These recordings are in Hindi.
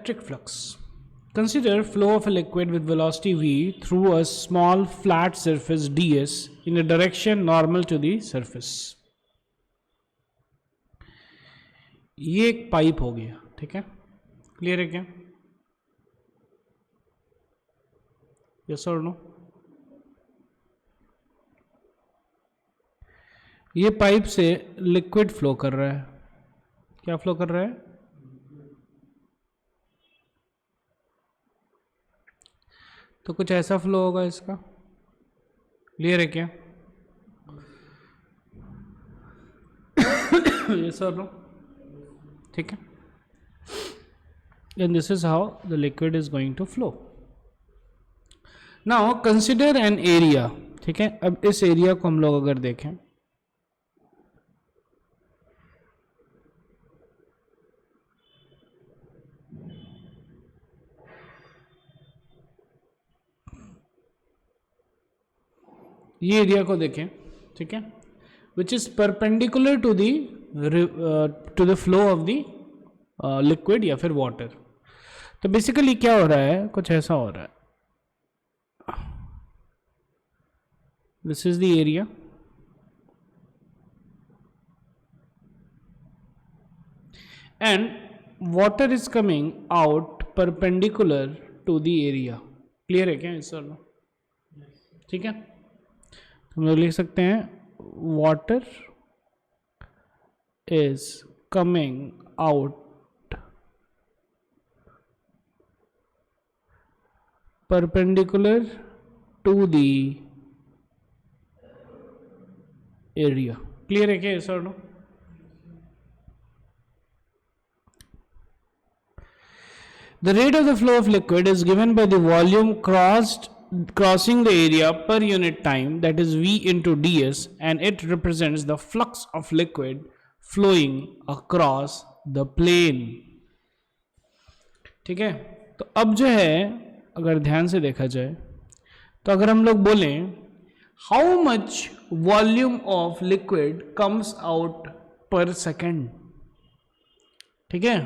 Electric flux. Consider flow of a liquid with velocity v through a small flat surface ds in a direction normal to the surface. ये एक पाइप हो गया, ठीक है, क्लियर है क्या? यस और नो? ये पाइप से लिक्विड फ्लो कर रहा है. क्या फ्लो कर रहा है? तो कुछ ऐसा फ्लो होगा इसका. क्लियर है क्या? ये सर नो, ठीक है. And this is how the liquid is going to flow. Now consider an area, ठीक है. अब इस एरिया को हम लोग अगर देखें, ये एरिया को देखें, ठीक है, which is perpendicular to the flow of the liquid या फिर वाटर. तो बेसिकली क्या हो रहा है, कुछ ऐसा हो रहा है. This is the area, and water is coming out perpendicular to the area. Clear है क्या इस सर? ठीक है. हम लोग लिख सकते हैं water is coming out perpendicular to the area. Clear है क्या sir? No? The rate of the flow of liquid is given by the volume crossing the area per unit time, that is V into ds, and it represents the flux of liquid flowing across the plane. ठीक है. तो अब जो है, अगर ध्यान से देखा जाए, तो अगर हम लोग बोलें how much volume of liquid comes out per second, ठीक है,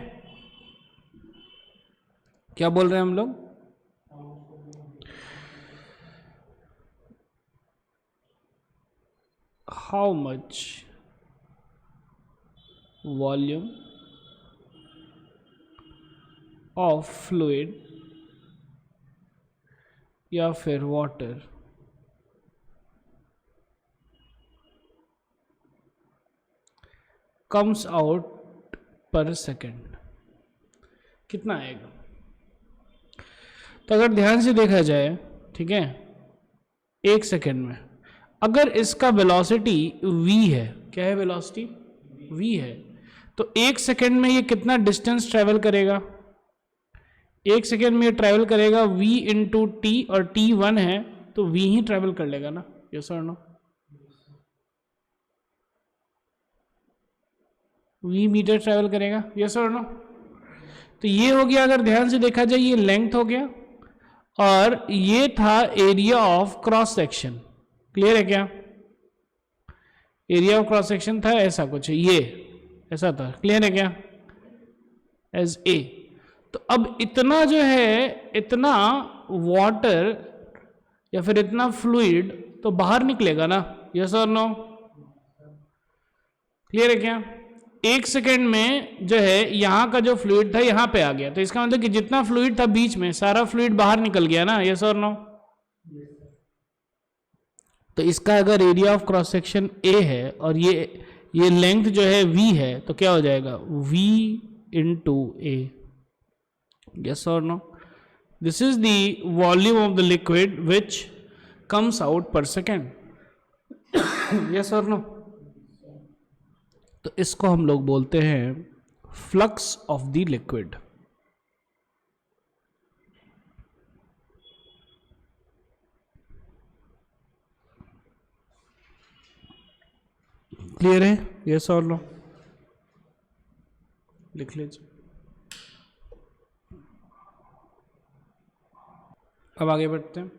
क्या बोल रहे हैं हम लोग? How much volume of fluid या फिर water comes out per second, कितना आएगा? तो अगर ध्यान से देखा जाए, ठीक है, एक सेकेंड में अगर इसका वेलोसिटी v है, क्या है वेलोसिटी? v है, तो एक सेकेंड में ये कितना डिस्टेंस ट्रेवल करेगा? एक सेकेंड में ये ट्रेवल करेगा v इंटू टी, और t 1 है तो v ही ट्रेवल कर लेगा ना. यस और नो? v मीटर ट्रेवल करेगा. यस और नो? तो ये हो गया, अगर ध्यान से देखा जाए, ये लेंथ हो गया, और ये था area of cross section. Clear है क्या? एरिया ऑफ क्रॉस सेक्शन था ऐसा कुछ, ये ऐसा था. क्लियर है क्या? As A. तो अब इतना जो है, इतना वाटर या फिर इतना फ्लूइड तो बाहर निकलेगा ना. यस और नो? क्लियर है क्या? एक सेकेंड में जो है यहां का जो फ्लूइड था यहां पे आ गया, तो इसका मतलब कि जितना फ्लूइड था बीच में, सारा फ्लूइड बाहर निकल गया ना. यस और नो? तो इसका अगर area of cross section A है और ये लेंथ जो है v है, तो क्या हो जाएगा? v into A. यस और no? This is the volume of the liquid which comes out per second. Yes और नो? तो इसको हम लोग बोलते हैं flux of the liquid. Clear है? यस और नो? लिख लीजिए. अब आगे बढ़ते हैं.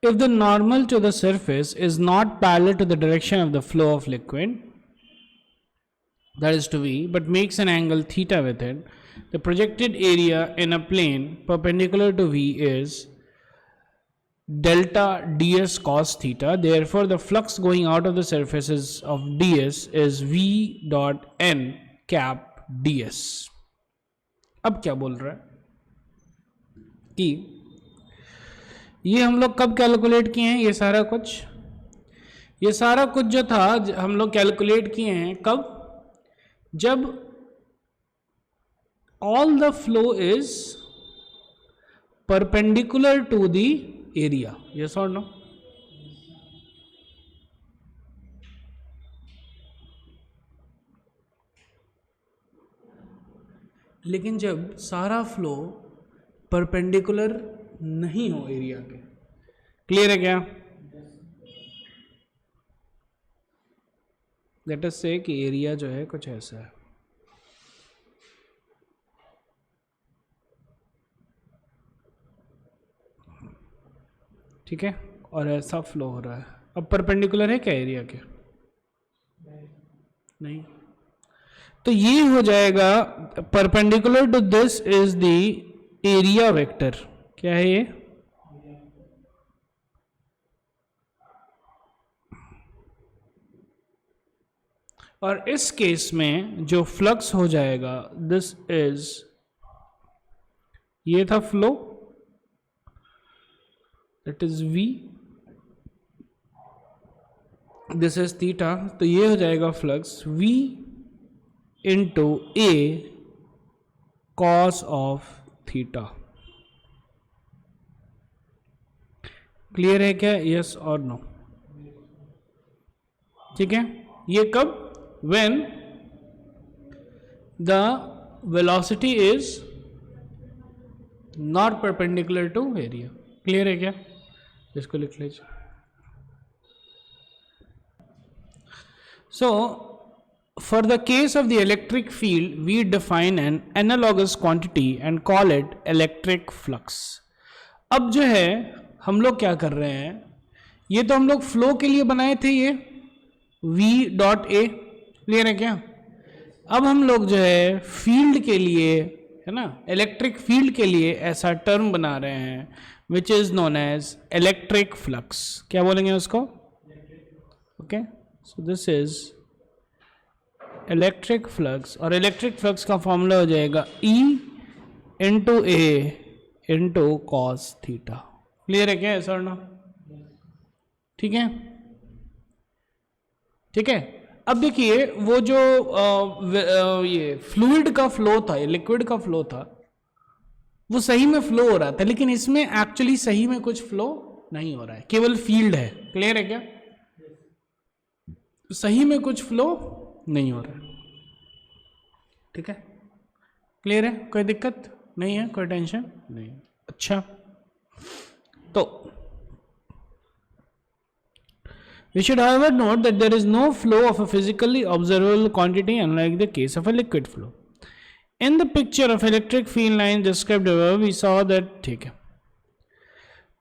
If the normal to the surface is not parallel to the direction of the flow of liquid, that is to V, but makes an angle theta with it, the projected area in a plane perpendicular to V is delta ds cos theta. Therefore, the flux going out of the surfaces of ds is V dot n cap ds. अब क्या बोल रहा है कि ये हम लोग कब कैलकुलेट किए हैं? ये सारा कुछ जो था हम लोग कैलकुलेट किए हैं कब? जब all the flow is perpendicular to the area. Yes और नो? लेकिन जब सारा फ्लो परपेंडिकुलर नहीं हो एरिया के. क्लियर है क्या? लेट अस से कि एरिया जो है कुछ ऐसा है. ठीक है, और ऐसा फ्लो हो रहा है. अब परपेंडिकुलर है क्या एरिया के? नहीं. तो ये हो जाएगा perpendicular to this is the area vector. क्या है ये? और इस केस में जो फ्लक्स हो जाएगा दिस इज, ये था flow, that is V, this is theta. तो ये हो जाएगा flux V into A cos of theta. Clear है क्या? यस और नो? ठीक है. ये कब? when the velocity is not perpendicular to area. Clear है क्या? इसको लिख लीजिए. So for the case of the electric field we define an analogous quantity and call it electric flux. अब जो है हम लोग क्या कर रहे हैं, ये तो हम लोग फ्लो के लिए बनाए थे ये V डॉट A. क्लियर है क्या? अब हम लोग जो है फील्ड के लिए, है ना, इलेक्ट्रिक फील्ड के लिए ऐसा टर्म बना रहे हैं which is known as electric flux. क्या बोलेंगे उसको? Okay. So this is electric flux. और इलेक्ट्रिक फ्लक्स का फॉर्मूला हो जाएगा E into A into cos theta. Clear है क्या? सर ना? ठीक है. ठीक है. अब देखिए वो जो ये फ्लूइड का फ्लो था, ये लिक्विड का फ्लो था, वो सही में फ्लो हो रहा था, लेकिन इसमें एक्चुअली सही में कुछ फ्लो नहीं हो रहा है, केवल फील्ड है. क्लियर है क्या? सही में कुछ फ्लो नहीं हो रहा है. ठीक है. क्लियर है? कोई दिक्कत नहीं है? कोई टेंशन नहीं? अच्छा. तो we should however note that there is no flow of a physically observable quantity unlike the case of a liquid flow. In the picture of electric field lines described above we saw that. ठीक है.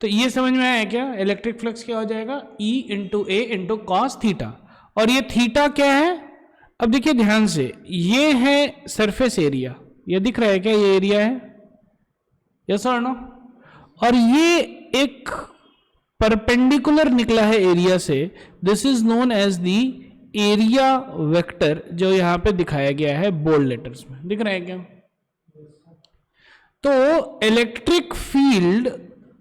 तो ये समझ में आया क्या? इलेक्ट्रिक फ्लक्स क्या हो जाएगा? E into A into cos theta. और ये थीटा क्या है? अब देखिए ध्यान से, ये है सरफेस एरिया, ये दिख रहा है क्या? ये एरिया है. यस और नो? और ये एक परपेंडिकुलर निकला है एरिया से. This is known as the area vector, जो यहां पे दिखाया गया है बोल्ड लेटर्स में. दिख रहा है क्या? तो electric field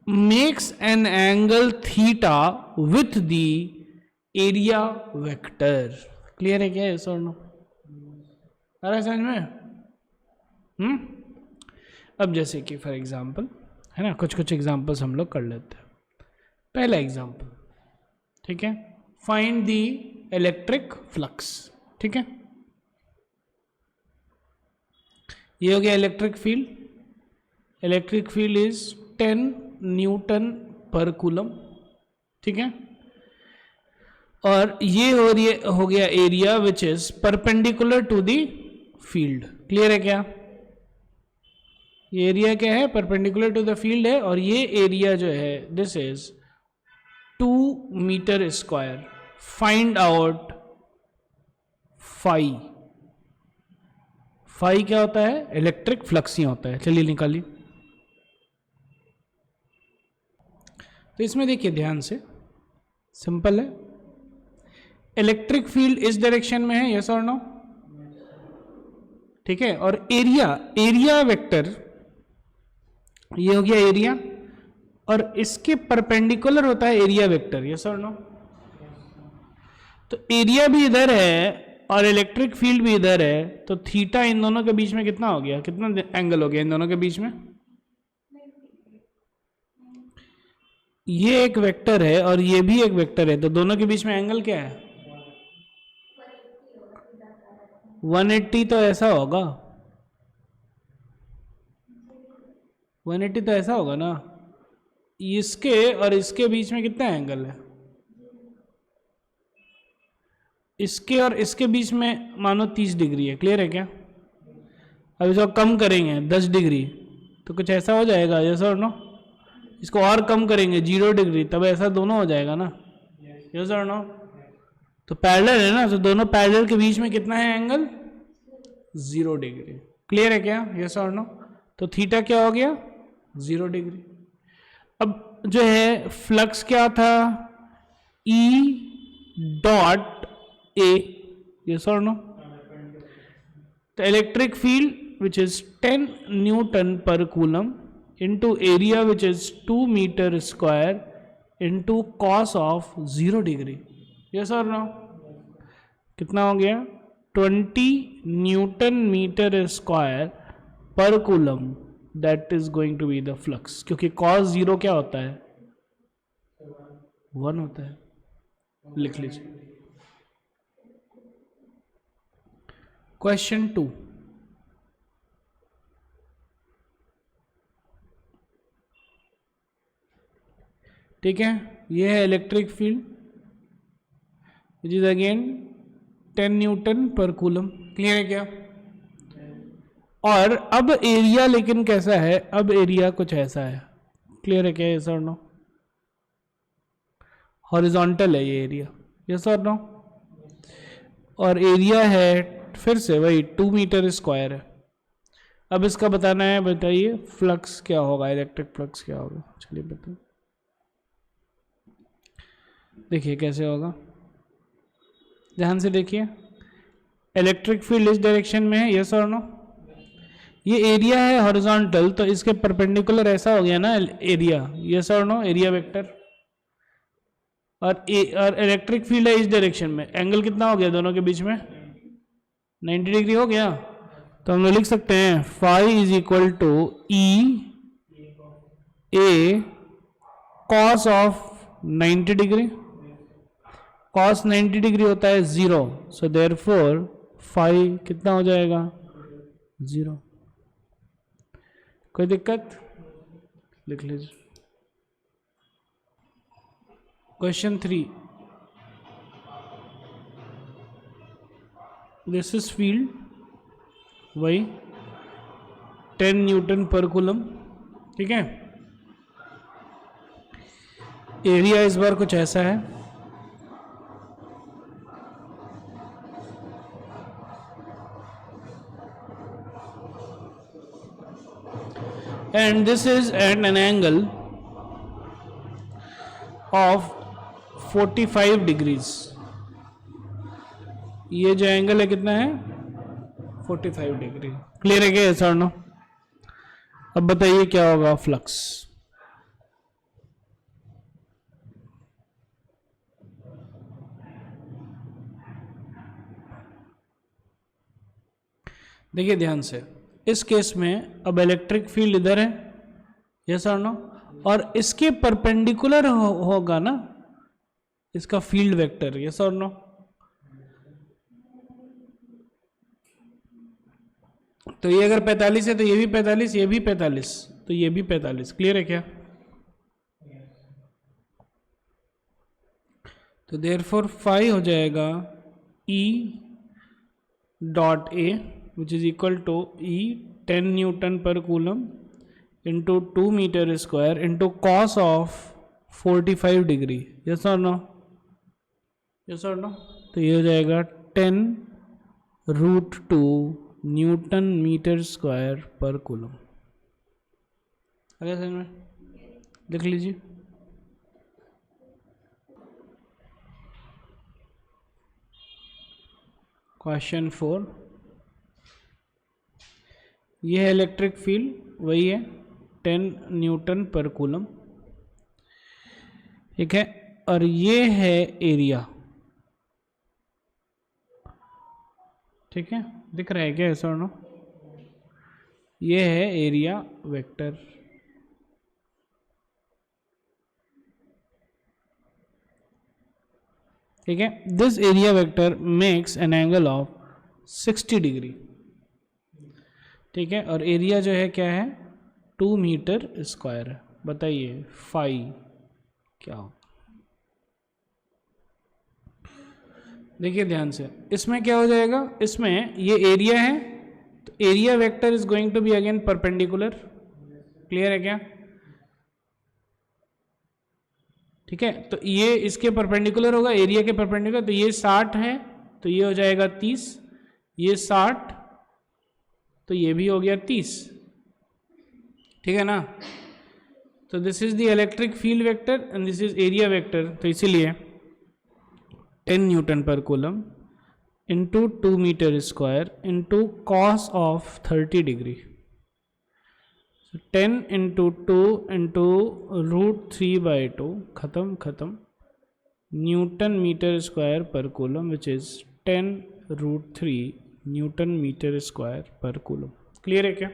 makes an angle theta with the area vector. Clear है क्या? यस और नो? आ रहा है समझ में? अब जैसे कि फॉर एग्जांपल, है ना, कुछ एग्जांपल्स हम लोग कर लेते हैं. पहला एग्जांपल, ठीक है, फाइंड द इलेक्ट्रिक फ्लक्स. ठीक है. ये हो गया electric field. Electric field is 10 newton पर कूलम. ठीक है. और ये हो गया area which is perpendicular to the field. Clear है क्या? ये एरिया क्या है? परपेंडिकुलर टू द फील्ड है. और ये एरिया जो है this is 2 metre square. Find out phi. Phi क्या होता है? इलेक्ट्रिक फ्लक्स ही होता है। चलिए निकालिए। तो इसमें देखिए ध्यान से, सिंपल है, इलेक्ट्रिक फील्ड इस डायरेक्शन में है, यस और नो, ठीक है, और एरिया वेक्टर ये हो गया एरिया, और इसके परपेंडिकुलर होता है एरिया वेक्टर, यस और नो। तो एरिया भी इधर है और इलेक्ट्रिक फील्ड भी इधर है, तो थीटा इन दोनों के बीच में कितना हो गया, कितना एंगल हो गया इन दोनों के बीच में? ये एक वेक्टर है और ये भी एक वेक्टर है, तो दोनों के बीच में एंगल क्या है? 180। तो ऐसा होगा, 180 तो ऐसा होगा ना। इसके और इसके बीच में कितना एंगल है? इसके और इसके बीच में मानो 30 डिग्री है। क्लियर है क्या? अब इसको कम करेंगे 10 डिग्री तो कुछ ऐसा हो जाएगा, यस और नो। इसको और कम करेंगे 0 डिग्री, तब ऐसा दोनों हो जाएगा ना, यस और नो। तो पैरेलल है ना, तो दोनों पैरेलल के बीच में कितना है एंगल? 0 डिग्री। क्लियर है क्या? यस और नो। तो थीटा क्या हो गया? 0 डिग्री। अब जो है फ्लक्स क्या था? E dot A, yes or no? The electric field which is 10 Newton per coulomb into area which is 2 meter square into cos of 0 degree, yes or no? कितना हो गया? 20 Newton meter square per coulomb, that is going to be the flux, क्योंकि cos 0 क्या होता है? 1 होता है। लिख लीजिए। क्वेश्चन 2, ठीक है, ये है electric field which is again 10 newton पर कूलम। क्लियर है क्या? और अब एरिया लेकिन कैसा है? अब एरिया कुछ ऐसा है। क्लियर है क्या? यस और नो। हॉरिजॉन्टल है ये एरिया, यस और नो। और एरिया है फिर से वही 2 मीटर स्क्वायर है। अब इसका बताना है, बताइए फ्लक्स क्या होगा, इलेक्ट्रिक फ्लक्स क्या होगा। चलिए बताइए, देखिए कैसे होगा, ध्यान से देखिए। इलेक्ट्रिक फील्ड इस डायरेक्शन में है, यस और नो। ये एरिया है हॉरिजॉन्टल, तो इसके परपेंडिकुलर ऐसा हो गया ना एरिया, यस और नो, एरिया वेक्टर। और इलेक्ट्रिक फील्ड है इस डायरेक्शन में, एंगल कितना हो गया दोनों के बीच में? 90 डिग्री हो गया। तो हम लोग लिख सकते हैं phi is equal to E A cos of 90 degree. Cos 90 degree होता है 0, सो देयरफॉर फाई कितना हो जाएगा? 0। कोई दिक्कत? लिख लीजिए। क्वेश्चन 3, दिस इज फील्ड, वही 10 न्यूटन पर कूलम, ठीक है। एरिया इस बार कुछ ऐसा है, and this is at an angle of 45 degrees. ये जो एंगल है कितना है? 45 डिग्री। क्लियर है क्या? Sir no. अब बताइए क्या होगा फ्लक्स। देखिए ध्यान से, इस केस में अब इलेक्ट्रिक फील्ड इधर है, यस और नो, और इसके परपेंडिकुलर होगा ना इसका फील्ड वेक्टर, यस और नो। तो ये अगर 45 है तो ये भी 45, ये भी 45, तो ये भी 45। क्लियर है क्या? तो देयरफॉर फाई हो जाएगा E dot A which is equal to E 10 newton पर coulomb into 2 metre square into cos of 45 degree, yes और नो, यस और नो। तो ये हो जाएगा 10 √2 न्यूटन मीटर स्क्वायर पर कूलम। अगर समझ में लिख लीजिए। क्वेश्चन 4, यह है इलेक्ट्रिक फील्ड, वही है 10 न्यूटन पर कूलम, ठीक है। और ये है एरिया, ठीक है, दिख रहा है क्या ऐसा नो? ये है एरिया वेक्टर, ठीक है। This area vector makes an angle of 60 degree, ठीक है। और एरिया जो है क्या है 2 मीटर स्क्वायर है। बताइए फाई क्या हो? देखिए ध्यान से, इसमें क्या हो जाएगा, इसमें ये एरिया है तो area vector is going to be again perpendicular. Clear है क्या? ठीक है, तो ये इसके परपेंडिकुलर होगा, एरिया के परपेंडिकुलर, तो ये 60 है तो ये हो जाएगा 30, ये 60 तो ये भी हो गया 30, ठीक है ना। तो this is the electric field vector and this is area vector. तो इसीलिए 10 न्यूटन पर coulomb into 2 metre square into cos of 30 degree, 10 into 2 into √3/2, खत्म न्यूटन मीटर स्क्वायर पर coulomb which is 10√3 newton metre square पर कूलम। क्लियर है क्या?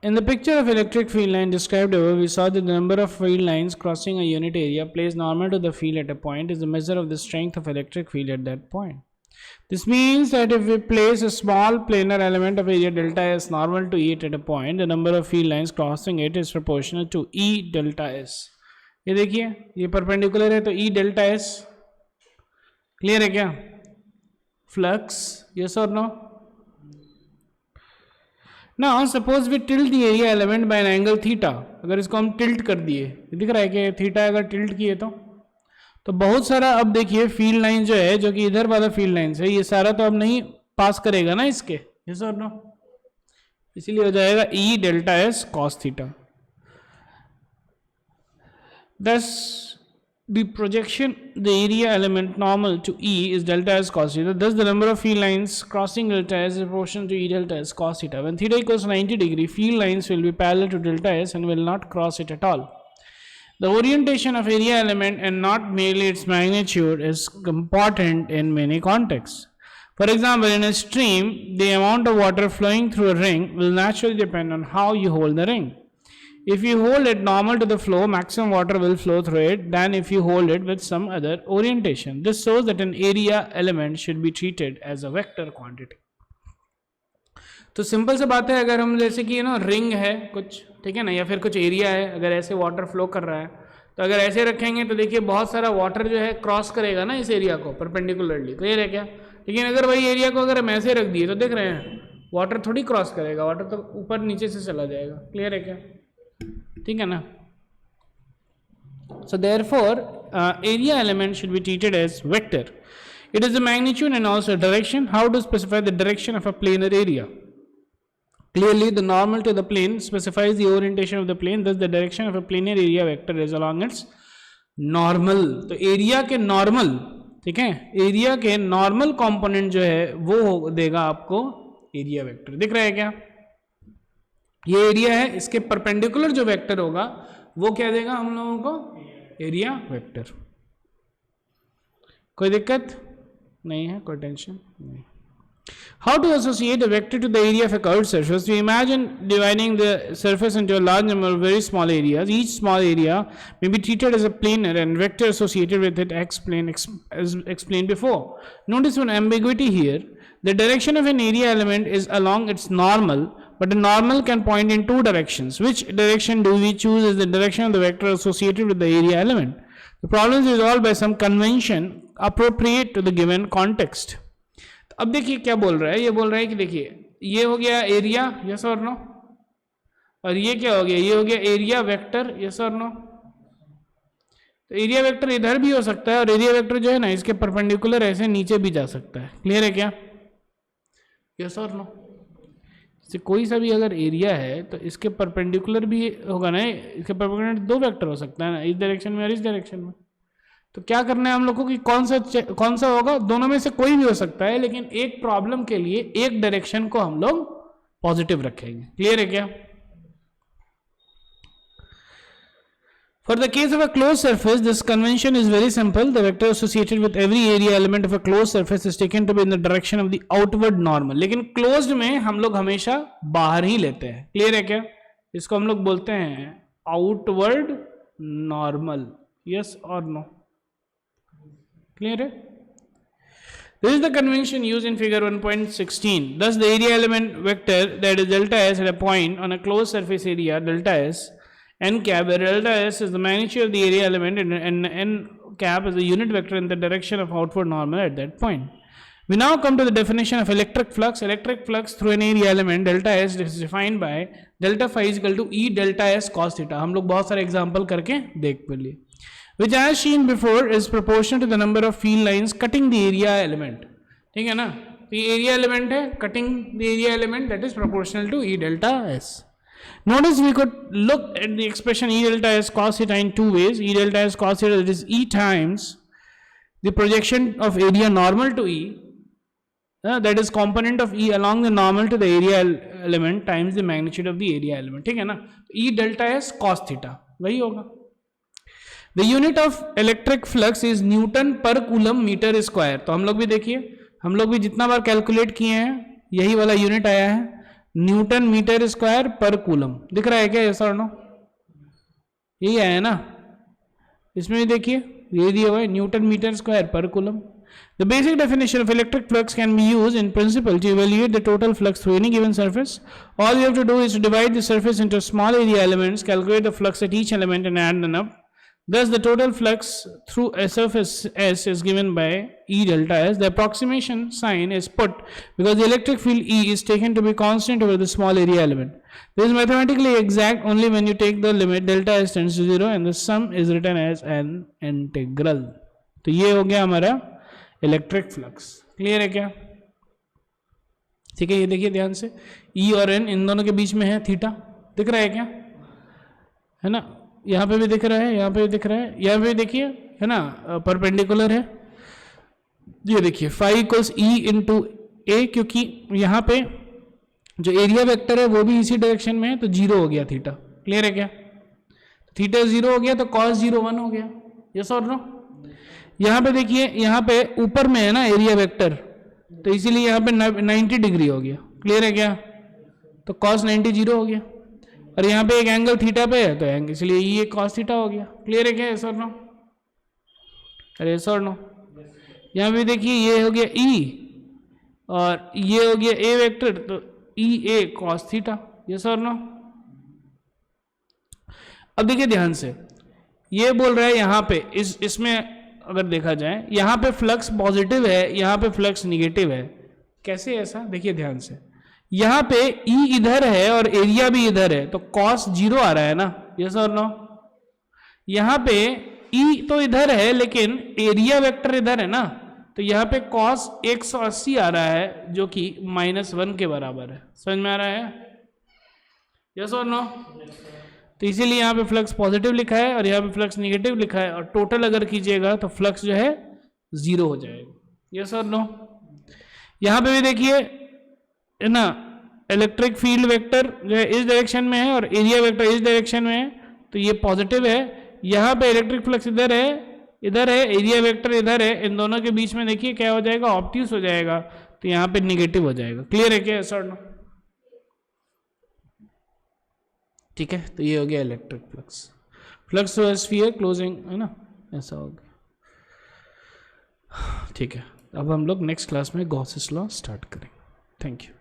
In the picture of electric field line described above, we saw that the number of field lines crossing a unit area placed normal to the field at a point is the measure of the strength of electric field at that point. This means that if we place a small planar element of area delta S normal to it at a point, the number of field lines crossing it is proportional to E delta S. ये देखिए, ये perpendicular है तो E delta S. Clear है क्या? Flux, yes or no? Now suppose we tilt the area element by an angle theta. अगर इसको हम tilt कर दिए, दिख रहा है कि थीटा अगर tilt किए तो बहुत सारा, अब देखिए फील्ड लाइन जो है, जो कि इधर वाला फील्ड लाइन है, ये सारा तो अब नहीं पास करेगा ना इसके, yes or no? इसीलिए हो जाएगा E delta S cos theta. Thus the projection, the area element normal to E is delta S cos theta. Thus the number of field lines crossing delta S is proportional to E delta S cos theta. When theta equals 90 degree, field lines will be parallel to delta S and will not cross it at all. The orientation of area element and not merely its magnitude is important in many contexts. For example, in a stream, the amount of water flowing through a ring will naturally depend on how you hold the ring. If you hold it normal to the flow, maximum water will flow through it than if you hold it with some other orientation. This shows that an area element should be treated as a vector quantity. तो सिंपल सा बात है, अगर हम जैसे कि रिंग है कुछ, ठीक है ना, या फिर कुछ एरिया है, अगर ऐसे वाटर फ्लो कर रहा है तो अगर ऐसे रखेंगे तो देखिए बहुत सारा वाटर जो है क्रॉस करेगा ना इस एरिया को परपेंडिकुलरली। क्लियर है क्या? लेकिन अगर वही एरिया को अगर हम ऐसे रख दिए तो देख रहे हैं वाटर थोड़ी क्रॉस करेगा, वाटर तो ऊपर नीचे से चला जाएगा। क्लियर है क्या? ठीक है ना। So therefore area element should be treated as vector. It is the magnitude and also direction. How to specify the direction of a planar area? Clearly the normal to the plane specifies the orientation of the plane. Thus the direction of a planar area vector is along its normal. तो एरिया के नॉर्मल, ठीक है, एरिया के नॉर्मल कंपोनेंट जो है वो देगा आपको एरिया वेक्टर। दिख रहा है क्या? ये एरिया है, इसके परपेंडिकुलर जो वेक्टर होगा वो क्या देगा हम लोगों को? Area vector. कोई दिक्कत नहीं है, कोई टेंशन नहीं। How to associate a vector to the area of a curved surface? We imagine dividing the surface into a large number of very small areas. Each small area may be treated as a planar and vector associated with it as explained before. Notice one ambiguity here. The direction of an area element is along its normal, but the normal can point in two directions. Which direction do we choose as the direction of the vector associated with the area element? The problem is resolved by some convention appropriate to the given context. अब देखिए क्या बोल रहा है, ये बोल रहा है कि देखिए ये हो गया एरिया, यस और नो, और ये क्या हो गया, ये हो गया एरिया वेक्टर, यस और नो। तो एरिया वेक्टर इधर भी हो सकता है और एरिया वेक्टर जो है ना इसके परपेंडिकुलर ऐसे नीचे भी जा सकता है। क्लियर है क्या? यस और नो? जैसे कोई सा भी अगर एरिया है तो इसके परपेंडिकुलर भी होगा ना, इसके परपेंडिकुलर दो वेक्टर हो सकता है ना, इस डायरेक्शन में और इस डायरेक्शन में। तो क्या करना है हम लोग को कि कौन सा होगा, दोनों में से कोई भी हो सकता है, लेकिन एक प्रॉब्लम के लिए एक डायरेक्शन को हम लोग पॉजिटिव रखेंगे। क्लियर है क्या? For the case of a closed surface, this convention is very simple. The vector associated with every area element of a closed surface is taken to be in the direction of the outward normal. लेकिन closed में हम लोग हमेशा बाहर ही लेते हैं। क्लियर है क्या? इसको हम लोग बोलते हैं outward normal. Yes or no? Clear है? This is the convention used in figure 1.16. Thus, the area element vector, that is delta s, at a point on a closed surface area delta s n cap, where delta s is the magnitude of the area element and n cap is the unit vector in the direction of outward normal at that point. We now come to the definition of electric flux. Electric flux through an area element delta s is defined by delta phi is equal to E delta s cos theta. हम लोग बहुत सारे एग्जाम्पल करके देख पे लिए, which as seen before is proportional to the number of field lines cutting the area element. ठीक है ना? तो ये area element है, cutting the area element, that is proportional to E delta s. Notice we could look at the expression E delta s cos theta in two ways. E delta s cos theta, that is E times the projection of area normal to E, that is component of E along the normal to the area element times the magnitude of the area element. ठीक है ना? E delta s cos theta वही होगा. The unit of electric flux is Newton per coulomb meter square. तो हम लोग भी देखिए, हम लोग भी जितना बार कैलकुलेट किए हैं यही वाला यूनिट आया है, न्यूटन मीटर स्क्वायर पर कूलम. दिख रहा है क्या? यस और नो? यही आया है ना? इसमें भी देखिए ये दिया हुआ है न्यूटन मीटर स्क्वायर पर coulomb. The basic definition of electric flux can be used in principle to evaluate the total flux through any given surface. All you have to do is to divide the surface into small area elements, calculate the flux at each element and add them up. Thus, the total flux through a surface S is given by E delta S. The approximation sign is put because the electric field E is taken to be constant over the small area element. This is mathematically exact only when you take the limit delta S tends to 0 and the sum is written as an integral. तो ये हो गया हमारा इलेक्ट्रिक फ्लक्स. क्लियर है क्या? ठीक है, ये देखिए ध्यान से, E और N इन दोनों के बीच में है थीटा. दिख रहा है क्या? है ना? यहाँ पे भी दिख रहा है, यहाँ पे भी दिख रहा है, यहाँ पे देखिए है ना, परपेंडिकुलर है. ये देखिए फाई इक्वल्स ई इंटू ए, क्योंकि यहाँ पे जो एरिया वेक्टर है वो भी इसी डायरेक्शन में है तो जीरो हो गया थीटा. क्लियर है क्या? थीटा जीरो हो गया तो कॉस 0 1 हो गया. यस और नो? यहाँ पे देखिए, यहाँ पे ऊपर में है ना एरिया वेक्टर, तो इसीलिए यहाँ पे 90 डिग्री हो गया. क्लियर है क्या? तो कॉस 90 0 हो गया, और यहाँ पे एक एंगल थीटा पे है तो एंगल इसलिए ये कॉस थीटा हो गया. क्लियर है क्या? यस और नो? अरे यस और नो? यहाँ पे देखिए ये हो गया ई और ये हो गया ए वेक्टर, तो ई ए कॉस थीटा. यस और नो? अब देखिए ध्यान से, ये बोल रहा है यहाँ पे इसमें अगर देखा जाए यहाँ पे फ्लक्स पॉजिटिव है, यहाँ पे फ्लक्स निगेटिव है. कैसे ऐसा? देखिए ध्यान से, यहाँ पे E इधर है और एरिया भी इधर है तो cos 0 आ रहा है ना. यस और नो? यहाँ पे E तो इधर है लेकिन एरिया वेक्टर इधर है ना, तो यहाँ पे cos 180 आ रहा है जो कि -1 के बराबर है. समझ में आ रहा है? यस और नो? तो इसीलिए यहाँ पे फ्लक्स पॉजिटिव लिखा है और यहाँ पे फ्लक्स निगेटिव लिखा है, और टोटल अगर कीजिएगा तो फ्लक्स जो है 0 हो जाएगा. यस और नो? यहाँ पे भी देखिए है ना, इलेक्ट्रिक फील्ड वेक्टर जो है इस डायरेक्शन में है और एरिया वेक्टर इस डायरेक्शन में है, तो ये पॉजिटिव है. यहाँ पे इलेक्ट्रिक फ्लक्स इधर है, एरिया वेक्टर इधर है, इन दोनों के बीच में देखिए क्या हो जाएगा? ऑब्ट्यूस हो जाएगा, तो यहाँ पे निगेटिव हो जाएगा. क्लियर है क्या? Sir no? ठीक है, तो ये हो गया electric flux. Flux to sphere closing है ना, ऐसा हो गया. ठीक है, अब हम लोग नेक्स्ट क्लास में गॉसेस लॉ स्टार्ट करेंगे. Thank you.